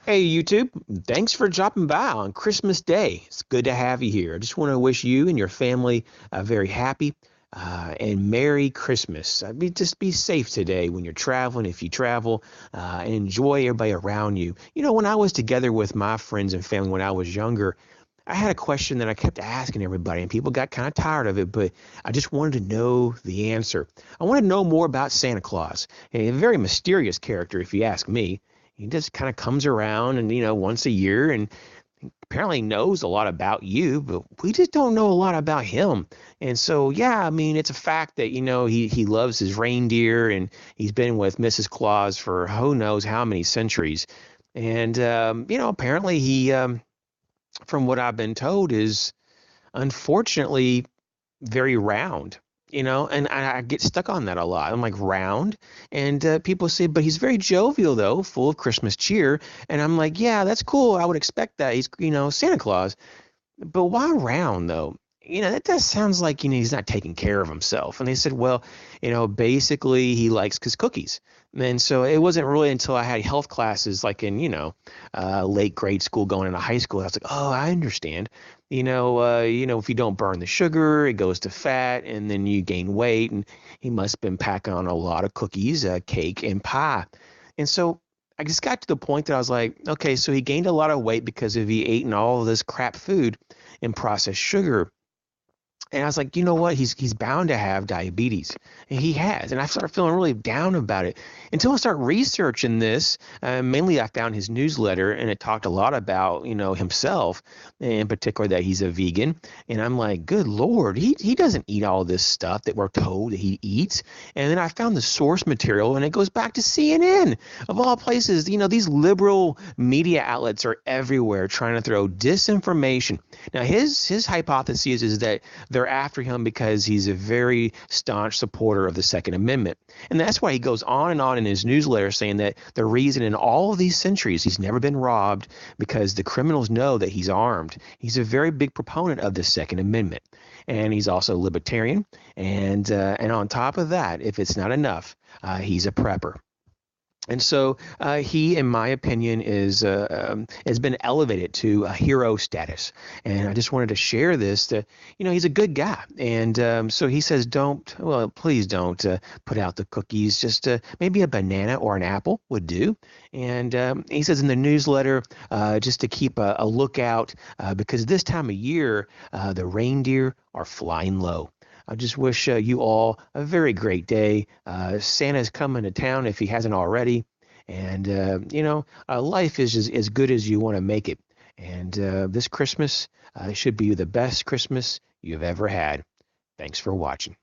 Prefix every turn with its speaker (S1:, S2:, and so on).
S1: Hey YouTube, thanks for dropping by on Christmas Day. It's good to have you here. I just want to wish you and your family a very happy and Merry Christmas. Just be safe today when you're traveling, if you travel, and enjoy everybody around you. You know, when I was together with my friends and family when I was younger, I had a question that I kept asking everybody, and people got kind of tired of it, but I just wanted to know the answer. I want to know more about Santa Claus, a very mysterious character, if you ask me. He just kind of comes around and, once a year and apparently knows a lot about you, but we just don't know a lot about him. And so, yeah, I mean, it's a fact that, he loves his reindeer and he's been with Mrs. Claus for who knows how many centuries. And, apparently from what I've been told, is unfortunately very round, and I get stuck on that a lot. I'm like, round? And people say, but he's very jovial, though, full of Christmas cheer. And I'm like, yeah, that's cool. I would expect that. He's, Santa Claus. But why round, though? That does sounds like, he's not taking care of himself. And they said, well, basically he likes his cookies. And so it wasn't really until I had health classes, like in, late grade school going into high school, I was like, oh, I understand. If you don't burn the sugar, it goes to fat, and then you gain weight. And he must have been packing on a lot of cookies, cake, and pie. And so I just got to the point that I was like, okay, so he gained a lot of weight because of he eating all of this crap food and processed sugar. And I was like, you know what? He's bound to have diabetes. And he has. And I started feeling really down about it until I started researching this. Mainly, I found his newsletter, and it talked a lot about, himself, in particular that he's a vegan. And I'm like, good Lord, he doesn't eat all this stuff that we're told that he eats. And then I found the source material, and it goes back to CNN, of all places. These liberal media outlets are everywhere trying to throw disinformation. Now, his hypothesis is that they're after him because he's a very staunch supporter of the Second Amendment. And that's why he goes on and on in his newsletter saying that the reason in all of these centuries he's never been robbed because the criminals know that he's armed. He's a very big proponent of the Second Amendment. And he's also libertarian. And on top of that, if it's not enough, he's a prepper. And so he, in my opinion, has been elevated to a hero status. And I just wanted to share this. That he's a good guy, and so he says, please don't put out the cookies. Just maybe a banana or an apple would do. And he says in the newsletter, just to keep a lookout because this time of year the reindeer are flying low. I just wish you all a very great day. Santa's coming to town if he hasn't already. And, life is as good as you want to make it. And this Christmas should be the best Christmas you've ever had. Thanks for watching.